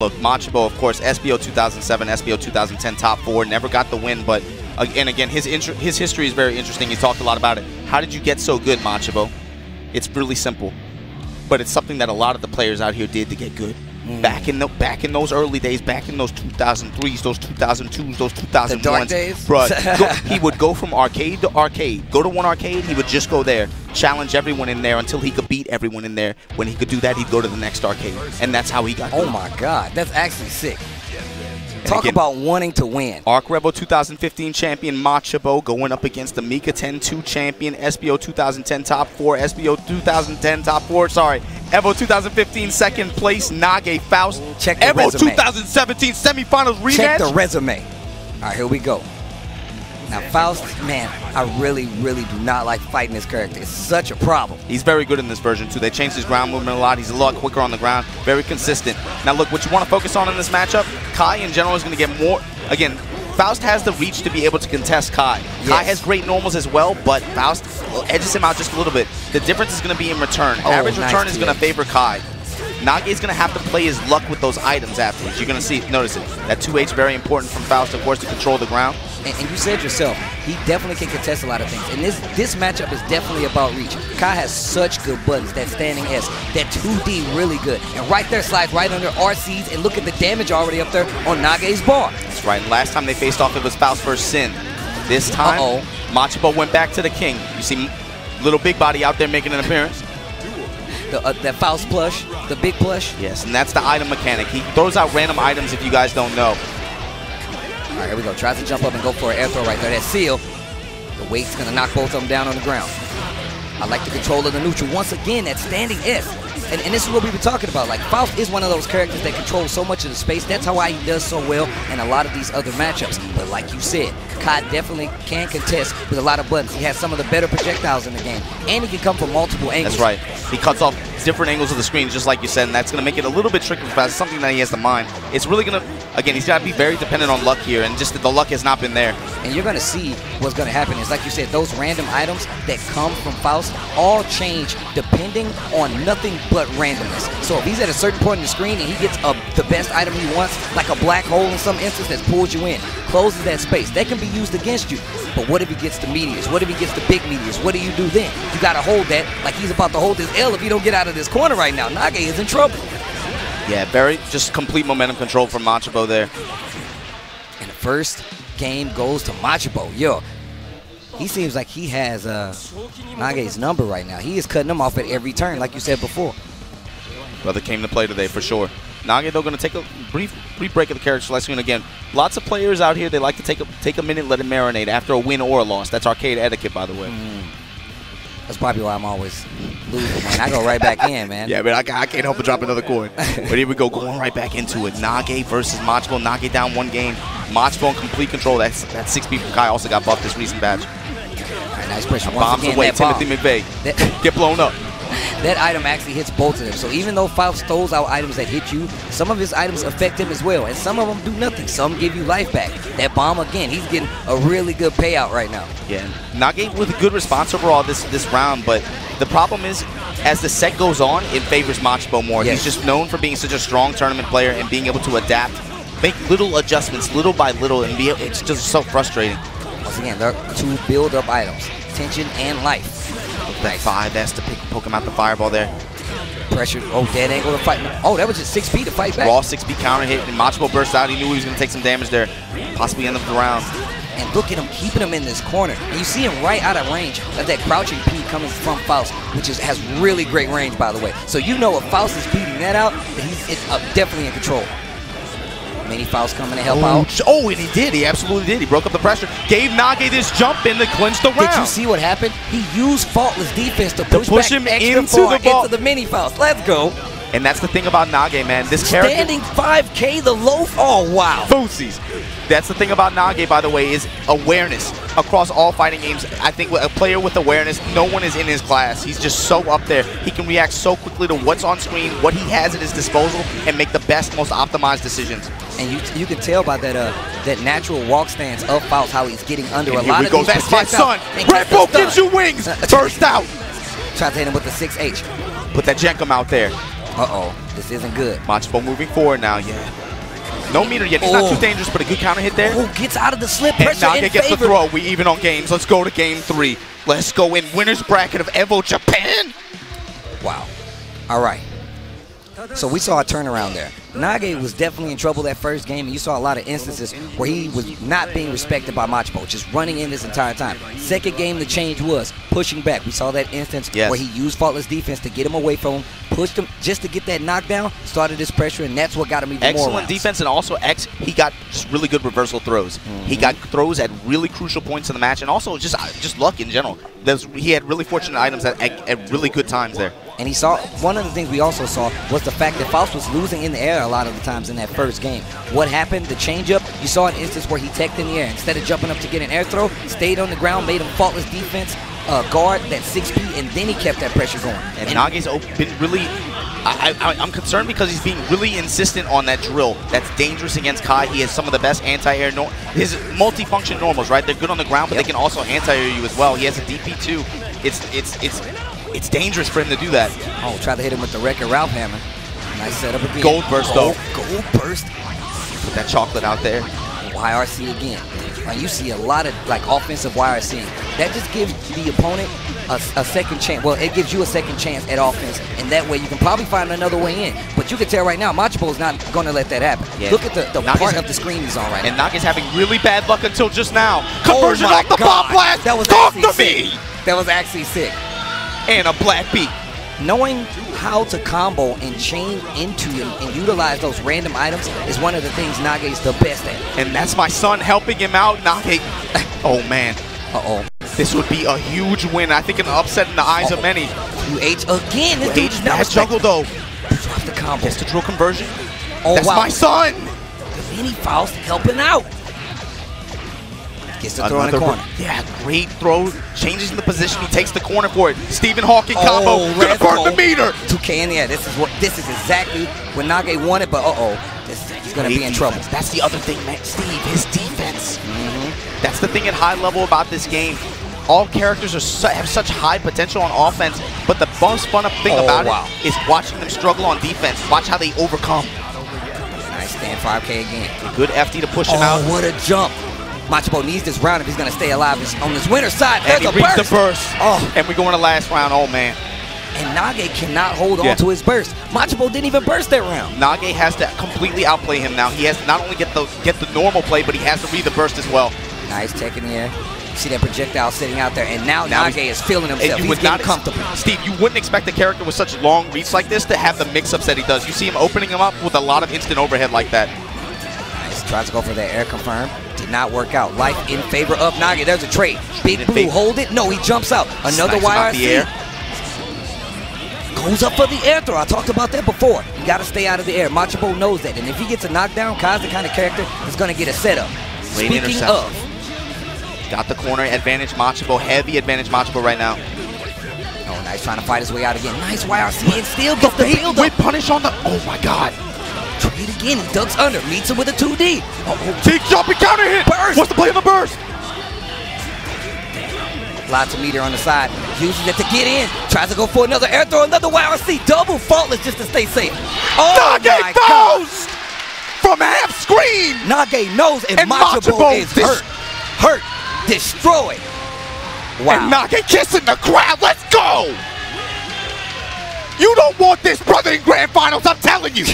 Look, Machaboo, of course, SBO 2007, SBO 2010, top 4, never got the win, but again, his history is very interesting. He talked a lot about it. How did you get so good, Machaboo? It's really simple, but it's something that a lot of the players out here did to get good. Back in those early days, back in those 2003s, those 2002s, those 2001s, the dark days? Bruh, he would go from arcade to arcade. Go to one arcade, he would just go there, challenge everyone in there until he could beat everyone in there. When he could do that, he'd go to the next arcade, and that's how he got good. Oh my God, that's actually sick. Talk about wanting to win. Rev2 2015 champion Machaboo going up against the Mika 10-2 champion, SBO 2010 top 4, SBO 2010 top 4, sorry. EVO 2015 second place, Nage Faust. Check the EVO resume. 2017 semifinals rematch. Check the resume. All right, here we go. Now, Faust, man, I really, really do not like fighting this character. It's such a problem. He's very good in this version, too. They changed his ground movement a lot. He's a lot quicker on the ground, very consistent. Now, look, what you want to focus on in this matchup, Kai in general is going to get more. Again, Faust has the reach to be able to contest Kai. Yes. Kai has great normals as well, but Faust edges him out just a little bit. The difference is going to be in return. Average return is going to favor Kai. Nage is going to have to play his luck with those items afterwards. You're going to see, notice it. That 2H very important from Faust, of course, to control the ground. And you said yourself, he definitely can contest a lot of things. And this matchup is definitely about reach. Kai has such good buttons, that standing S, that 2D really good. And right there slides right under RCs, and look at the damage already up there on Nage's bar. That's right. And last time they faced off, it was Faust versus Sin. This time, Machaboo went back to the king. You see little big body out there making an appearance. That Faust plush, the big plush. Yes, and that's the item mechanic. He throws out random items if you guys don't know. All right, here we go. Tries to jump up and go for an air throw right there. That seal. The weight's going to knock both of them down on the ground. I like the control of the neutral. Once again, that standing S. And this is what we've been talking about. Like, Faust is one of those characters that controls so much of the space. That's why he does so well in a lot of these other matchups. But like you said, Kai definitely can contest with a lot of buttons. He has some of the better projectiles in the game. And he can come from multiple angles. That's right. He cuts off different angles of the screen, just like you said, and that's going to make it a little bit tricky for Faust. It's something that he has to mind. It's really going to, again, he's got to be very dependent on luck here, and just that the luck has not been there. And you're going to see what's going to happen is, like you said, those random items that come from Faust all change depending on nothing but randomness. So if he's at a certain point in the screen and he gets the best item he wants, like a black hole in some instance that pulls you in, closes that space, that can be used against you. But what if he gets the meteors? What if he gets the big meteors? What do you do then? You got to hold that like he's about to hold his L if you don't get out of this corner right now. Nage is in trouble. Yeah, very just complete momentum control from Machaboo there. And the first game goes to Machaboo. Yo, he seems like he has Nage's number right now. He is cutting him off at every turn, like you said before. Brother came to play today for sure. Nage, though, going to take a brief break of the character selection. And again, lots of players out here, they like to take a minute, let it marinate after a win or a loss. That's arcade etiquette, by the way. That's probably why I'm always losing, man. I go right back in, man. Yeah, but I can't help but drop another coin. But here we go, going right back into it. Nage versus Machaboo. Nage down one game. Machaboo in complete control. That 6B from Kai also got buffed this recent batch. All right, nice pressure. Bombs again, away, Timothy McVeigh. Get blown up. That item actually hits both of them. So even though Faust throws out items that hit you, some of his items affect him as well. And some of them do nothing. Some give you life back. That bomb, again, he's getting a really good payout right now. Yeah, Nage with a good response overall this round. But the problem is, as the set goes on, it favors Machaboo more. Yes. He's just known for being such a strong tournament player and being able to adapt, make little adjustments little by little, and it's just so frustrating. Once again, there are two build-up items, tension and life. That 5S to poke him out the fireball there. Pressure, dead angle to fight. Oh, that was just 6B to fight back. Raw 6B counter hit, and Machaboo burst out. He knew he was going to take some damage there, possibly end of the round. And look at him, keeping him in this corner. And you see him right out of range of that crouching P coming from Faust, which has really great range, by the way. So you know if Faust is beating that out, that he's definitely in control. Mini Faust coming to help out. Oh, and he did. He absolutely did. He broke up the pressure. Gave Nage this jump in to clinch the round. Did you see what happened? He used faultless defense to push him back into the Mini Faust. Let's go. And that's the thing about Nage, man. This character standing 5K the loaf. Oh, wow. Foosies. That's the thing about Nage, by the way, is awareness across all fighting games. I think a player with awareness, no one is in his class. He's just so up there. He can react so quickly to what's on screen, what he has at his disposal, and make the best, most optimized decisions. And you can tell by that natural walk stance of Faust how he's getting under a lot of these. That's my son. Red gives you wings. Burst out. Try to hit him with the 6H. Put that Jenkum out there. Uh-oh, this isn't good. Machaboo moving forward now, yeah. No meter yet. He's not too dangerous, but a good counter hit there. Oh, gets out of the slip. And Pressure Nage in gets favor. the throw. We even on games. Let's go to game 3. Let's go in winner's bracket of EVO Japan. Wow. All right. So we saw a turnaround there. Nage was definitely in trouble that first game, and you saw a lot of instances where he was not being respected by Machaboo, just running in this entire time. Second game, the change was pushing back. We saw that instance where he used faultless defense to get him away from him, pushed him just to get that knockdown, started his pressure, and that's what got him even more Excellent rounds. defense, and also he got just really good reversal throws. He got throws at really crucial points in the match, and also just luck in general. He had really fortunate items at really good times there. And he saw, one of the things we also saw was the fact that Faust was losing in the air a lot of the times in that first game. What happened? The changeup, you saw an instance where he teched in the air. Instead of jumping up to get an air throw, stayed on the ground, made him faultless defense, guard that 6P, and then he kept that pressure going. And Nage's been really, I'm concerned because he's being really insistent on that drill. That's dangerous against Kai. He has some of the best anti-air, his multi-function normals, right? They're good on the ground, but they can also anti-air you as well. He has a DP too. It's dangerous for him to do that. Oh, try to hit him with the Wreck-It Ralph hammer. Nice setup again. Gold burst though. Gold burst. Put that chocolate out there. YRC again. You see a lot of offensive YRC. That just gives the opponent a second chance. Well, it gives you a second chance at offense, and that way you can probably find another way in. But you can tell right now, Machaboo is not going to let that happen. Yeah. Look at the part of the screen he's on right now. And Nage's having really bad luck until just now. Conversion off the bomb blast. That was Talk to me. That was actually sick. And a black beat. Knowing how to combo and chain into and utilize those random items is one of the things Nage's the best at. And that's my son helping him out. Nage. Oh, man. Uh-oh. This would be a huge win. I think an upset in the eyes of many. UH again. This dude's bad juggle, though. Drop the combo. Gets the drill conversion. Oh, that's my son. The mini Faust helping out. Gets the throw in the corner. Yeah, great throw. Changes in the position. He takes the corner for it. Stephen Hawking combo. Gonna burn the meter. 2K in there. This is exactly what Nage wanted, but he's gonna be in trouble. That's the other thing, man. Steve, his defense. That's the thing at high level about this game. All characters have such high potential on offense, but the most fun thing about it is watching them struggle on defense. Watch how they overcome. Nice stand 5K again. A good FD to push him out. Oh, what a jump. Machaboo needs this round if he's going to stay alive on this winner's side. And he reads the burst. Oh. And we go in the last round. Oh, man. And Nage cannot hold on to his burst. Machaboo didn't even burst that round. Nage has to completely outplay him now. He has to not only get the normal play, but he has to read the burst as well. Nice tech in the air. See that projectile sitting out there, and now Nage is feeling himself. He's getting comfortable. Steve, you wouldn't expect a character with such long reach like this to have the mix-ups that he does. You see him opening him up with a lot of instant overhead like that. Nice. Tries to go for that air confirm. Did not work out. Life in favor of Nage. There's a trade. Big Blue hold it. No, he jumps out. Another YRC. Goes up for the air throw. I talked about that before. You got to stay out of the air. Machaboo knows that. And if he gets a knockdown, Kai's the kind of character that's going to get a setup. Speaking of. Got the corner advantage, Machaboo. Heavy advantage, Machaboo right now. Oh, nice. Trying to fight his way out again. Nice YRC and still gets the build up. With punish on the. Oh, my God. Trade again. He ducks under. Meets him with a 2D. Big jumping counter hit. Burst. What's the play of the burst? Lots of meter on the side. Uses it to get in. Tries to go for another air throw. Another YRC. Double faultless just to stay safe. Oh, Nage falls from half screen. Nage knows and Machaboo is hurt. Hurt. Destroyed. Wow. And Nage kissing the crowd. Let's go. You don't want this, brother, in grand finals. I'm telling you.